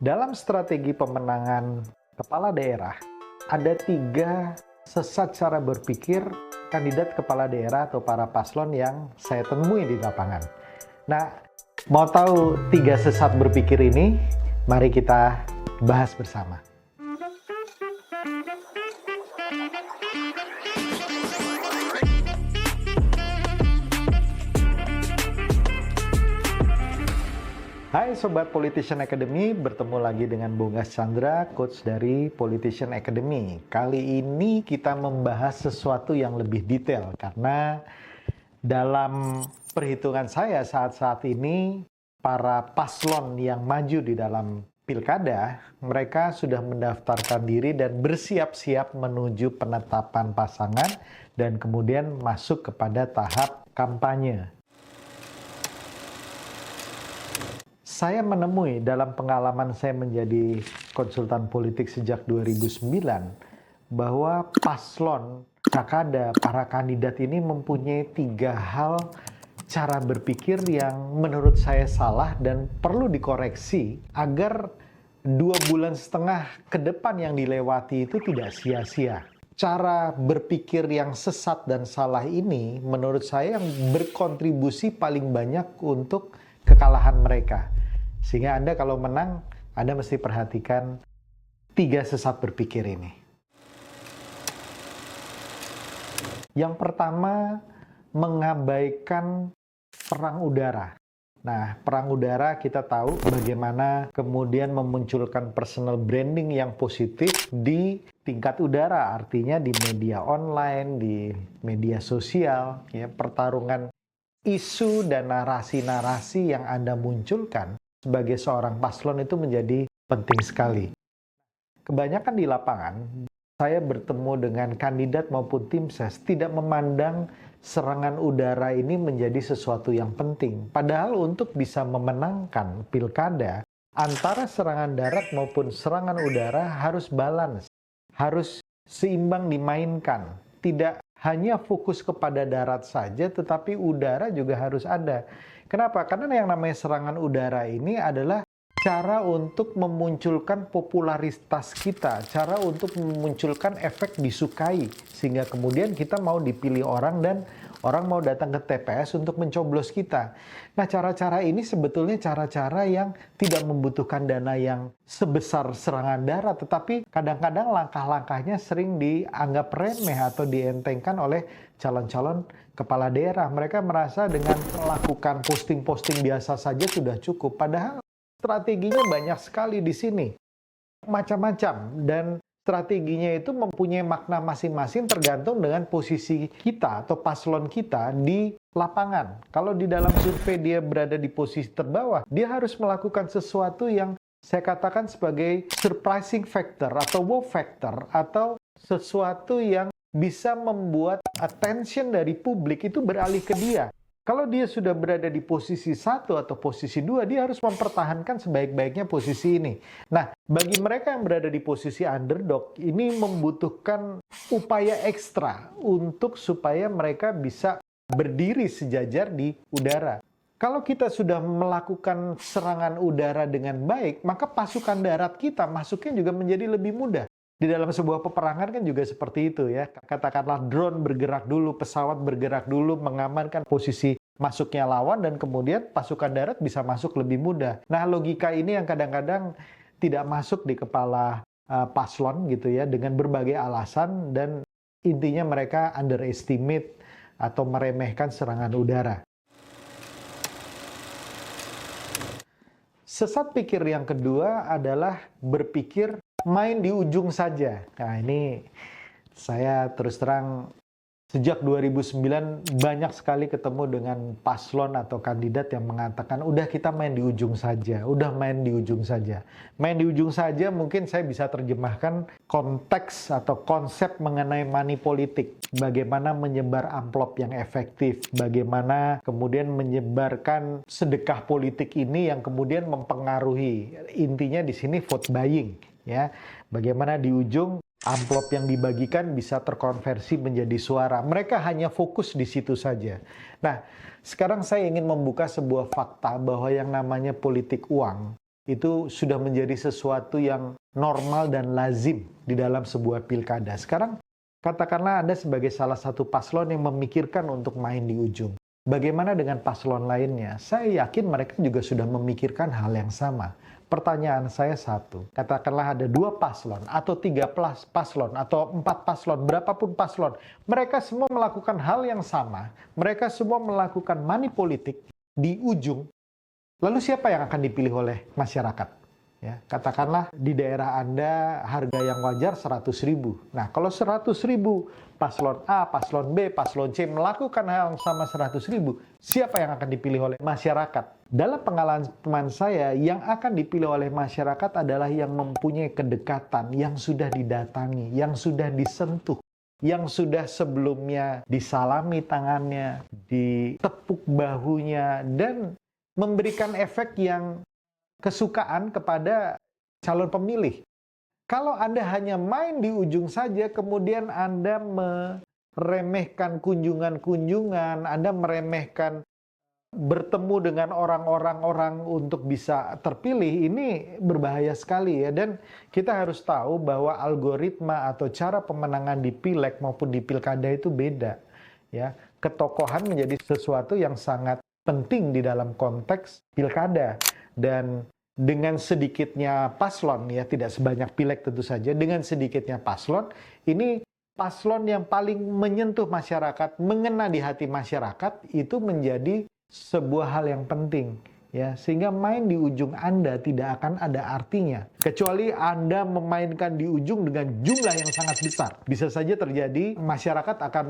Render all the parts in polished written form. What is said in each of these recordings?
Dalam strategi pemenangan kepala daerah, ada 3 sesat cara berpikir kandidat kepala daerah atau para paslon yang saya temui di lapangan. Nah, mau tahu 3 sesat berpikir ini? Mari kita bahas bersama. Hai Sobat Politician Academy, bertemu lagi dengan Bogas Chandra, coach dari Politician Academy. Kali ini kita membahas sesuatu yang lebih detail, karena dalam perhitungan saya saat-saat ini, para paslon yang maju di dalam pilkada, mereka sudah mendaftarkan diri dan bersiap-siap menuju penetapan pasangan dan kemudian masuk kepada tahap kampanye. Saya menemui dalam pengalaman saya menjadi konsultan politik sejak 2009 bahwa paslon, kakada, para kandidat ini mempunyai 3 hal cara berpikir yang menurut saya salah dan perlu dikoreksi agar 2,5 bulan ke depan yang dilewati itu tidak sia-sia. Cara berpikir yang sesat dan salah ini menurut saya yang berkontribusi paling banyak untuk kekalahan mereka. Sehingga Anda kalau menang, Anda mesti perhatikan 3 sesat berpikir ini. Yang pertama, mengabaikan perang udara. Nah, perang udara kita tahu bagaimana kemudian memunculkan personal branding yang positif di tingkat udara, artinya di media online, di media sosial, ya, pertarungan isu dan narasi-narasi yang Anda munculkan sebagai seorang paslon itu menjadi penting sekali. Kebanyakan di lapangan, saya bertemu dengan kandidat maupun tim ses tidak memandang serangan udara ini menjadi sesuatu yang penting. Padahal untuk bisa memenangkan pilkada, antara serangan darat maupun serangan udara harus balance, harus seimbang dimainkan. Tidak hanya fokus kepada darat saja, tetapi udara juga harus ada. Kenapa? Karena yang namanya serangan udara ini adalah cara untuk memunculkan popularitas kita, cara untuk memunculkan efek disukai, sehingga kemudian kita mau dipilih orang dan orang mau datang ke TPS untuk mencoblos kita. Nah, cara-cara ini sebetulnya cara-cara yang tidak membutuhkan dana yang sebesar serangan darat, tetapi kadang-kadang langkah-langkahnya sering dianggap remeh atau dientengkan oleh calon-calon kepala daerah. Mereka merasa dengan melakukan posting-posting biasa saja sudah cukup, padahal strateginya banyak sekali di sini. Macam-macam, dan strateginya itu mempunyai makna masing-masing tergantung dengan posisi kita atau paslon kita di lapangan. Kalau di dalam survei dia berada di posisi terbawah, dia harus melakukan sesuatu yang saya katakan sebagai surprising factor atau wow factor, atau sesuatu yang bisa membuat attention dari publik itu beralih ke dia. Kalau dia sudah berada di posisi 1 atau posisi 2, dia harus mempertahankan sebaik-baiknya posisi ini. Nah, bagi mereka yang berada di posisi underdog, ini membutuhkan upaya ekstra untuk supaya mereka bisa berdiri sejajar di udara. Kalau kita sudah melakukan serangan udara dengan baik, maka pasukan darat kita masuknya juga menjadi lebih mudah. Di dalam sebuah peperangan kan juga seperti itu ya. Katakanlah drone bergerak dulu, pesawat bergerak dulu, mengamankan posisi masuknya lawan, dan kemudian pasukan darat bisa masuk lebih mudah. Nah, logika ini yang kadang-kadang tidak masuk di kepala paslon gitu ya, dengan berbagai alasan, dan intinya mereka underestimate atau meremehkan serangan udara. Sesat pikir yang kedua adalah berpikir main di ujung saja. Nah, ini saya terus terang sejak 2009 banyak sekali ketemu dengan paslon atau kandidat yang mengatakan, udah kita main di ujung saja, udah main di ujung saja. Main di ujung saja mungkin saya bisa terjemahkan konteks atau konsep mengenai money politik. Bagaimana menyebar amplop yang efektif, bagaimana kemudian menyebarkan sedekah politik ini yang kemudian mempengaruhi. Intinya di sini vote buying. Ya, bagaimana di ujung amplop yang dibagikan bisa terkonversi menjadi suara. Mereka hanya fokus di situ saja. Nah, sekarang saya ingin membuka sebuah fakta bahwa yang namanya politik uang itu sudah menjadi sesuatu yang normal dan lazim di dalam sebuah pilkada. Sekarang katakanlah Anda sebagai salah satu paslon yang memikirkan untuk main di ujung. Bagaimana dengan paslon lainnya? Saya yakin mereka juga sudah memikirkan hal yang sama. Pertanyaan saya satu, katakanlah ada 2 paslon, atau 3 paslon, atau 4 paslon, berapapun paslon. Mereka semua melakukan hal yang sama, mereka semua melakukan money politik di ujung. Lalu siapa yang akan dipilih oleh masyarakat? Ya, katakanlah di daerah Anda harga yang wajar 100.000. Nah, kalau 100.000, paslon A, paslon B, paslon C melakukan hal yang sama 100.000, siapa yang akan dipilih oleh masyarakat? Dalam pengalaman saya, yang akan dipilih oleh masyarakat adalah yang mempunyai kedekatan, yang sudah didatangi, yang sudah disentuh, yang sudah sebelumnya disalami tangannya, ditepuk bahunya, dan memberikan efek yang kesukaan kepada calon pemilih. Kalau Anda hanya main di ujung saja, kemudian Anda meremehkan kunjungan-kunjungan, Anda meremehkan bertemu dengan orang-orang untuk bisa terpilih, ini berbahaya sekali ya. Dan kita harus tahu bahwa algoritma atau cara pemenangan di pileg maupun di pilkada itu beda. Ya, ketokohan menjadi sesuatu yang sangat penting di dalam konteks pilkada. Dan dengan sedikitnya paslon, ya tidak sebanyak pileg tentu saja, dengan sedikitnya paslon, ini paslon yang paling menyentuh masyarakat, mengena di hati masyarakat, itu menjadi sebuah hal yang penting. Ya, sehingga main di ujung Anda tidak akan ada artinya. Kecuali Anda memainkan di ujung dengan jumlah yang sangat besar. Bisa saja terjadi masyarakat akan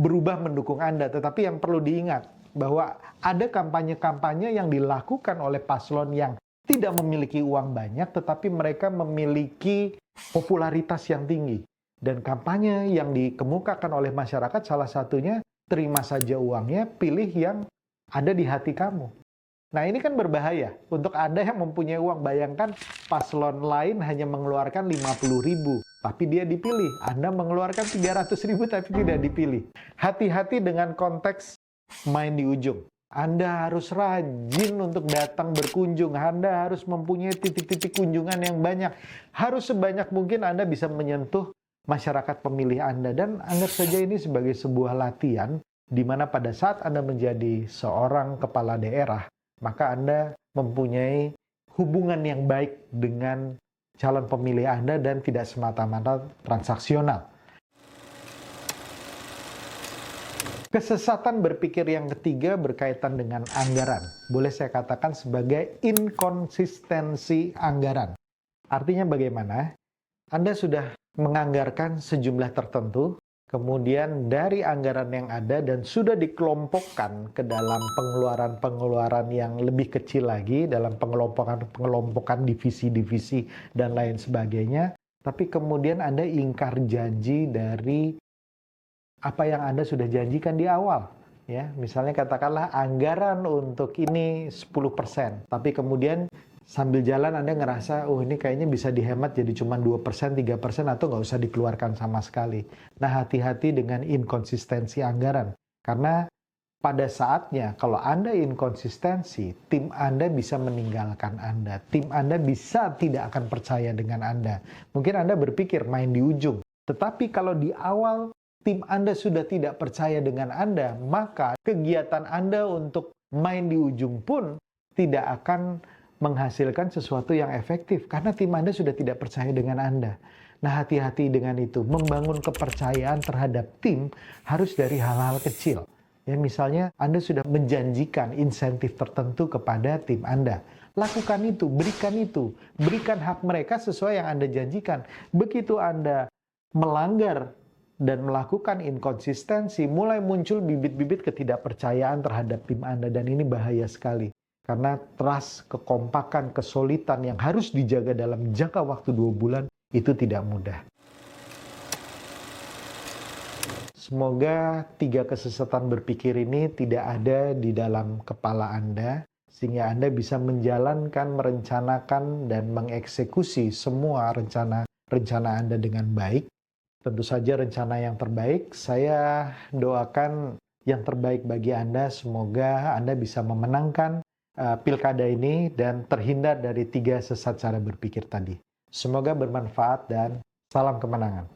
berubah mendukung Anda. Tetapi yang perlu diingat, bahwa ada kampanye-kampanye yang dilakukan oleh paslon yang tidak memiliki uang banyak, tetapi mereka memiliki popularitas yang tinggi. Dan kampanye yang dikemukakan oleh masyarakat salah satunya, terima saja uangnya, pilih yang ada di hati kamu. Nah, ini kan berbahaya untuk Anda yang mempunyai uang. Bayangkan paslon lain hanya mengeluarkan 50.000, tapi dia dipilih. Anda mengeluarkan 300.000 tapi tidak dipilih. Hati-hati dengan konteks main di ujung. Anda harus rajin untuk datang berkunjung. Anda harus mempunyai titik-titik kunjungan yang banyak. Harus sebanyak mungkin Anda bisa menyentuh masyarakat pemilih Anda. Dan anggap saja ini sebagai sebuah latihan, di mana pada saat Anda menjadi seorang kepala daerah, maka Anda mempunyai hubungan yang baik dengan calon pemilih Anda dan tidak semata-mata transaksional. Kesesatan berpikir yang ketiga berkaitan dengan anggaran. Boleh saya katakan sebagai inkonsistensi anggaran. Artinya bagaimana? Anda sudah menganggarkan sejumlah tertentu, kemudian dari anggaran yang ada dan sudah dikelompokkan ke dalam pengeluaran-pengeluaran yang lebih kecil lagi, dalam pengelompokan divisi-divisi dan lain sebagainya, tapi kemudian Anda ingkar janji dari apa yang Anda sudah janjikan di awal. Ya, misalnya katakanlah anggaran untuk ini 10%, tapi kemudian sambil jalan Anda ngerasa, oh ini kayaknya bisa dihemat jadi cuma 2%, 3%, atau nggak usah dikeluarkan sama sekali. Nah, hati-hati dengan inkonsistensi anggaran. Karena pada saatnya, kalau Anda inkonsistensi, tim Anda bisa meninggalkan Anda. Tim Anda bisa tidak akan percaya dengan Anda. Mungkin Anda berpikir main di ujung. Tetapi kalau di awal tim Anda sudah tidak percaya dengan Anda, maka kegiatan Anda untuk main di ujung pun tidak akan menghasilkan sesuatu yang efektif, karena tim Anda sudah tidak percaya dengan Anda. Nah, hati-hati dengan itu. Membangun kepercayaan terhadap tim harus dari hal-hal kecil. Ya, misalnya Anda sudah menjanjikan insentif tertentu kepada tim Anda. Lakukan itu, berikan hak mereka sesuai yang Anda janjikan. Begitu Anda melanggar dan melakukan inkonsistensi, mulai muncul bibit-bibit ketidakpercayaan terhadap tim Anda, dan ini bahaya sekali. Karena trust, kekompakan, kesolidan yang harus dijaga dalam jangka waktu 2 bulan, itu tidak mudah. Semoga 3 kesesatan berpikir ini tidak ada di dalam kepala Anda, sehingga Anda bisa menjalankan, merencanakan, dan mengeksekusi semua rencana Anda dengan baik. Tentu saja rencana yang terbaik, saya doakan yang terbaik bagi Anda. Semoga Anda bisa memenangkan pilkada ini dan terhindar dari 3 sesat cara berpikir tadi. Semoga bermanfaat dan salam kemenangan.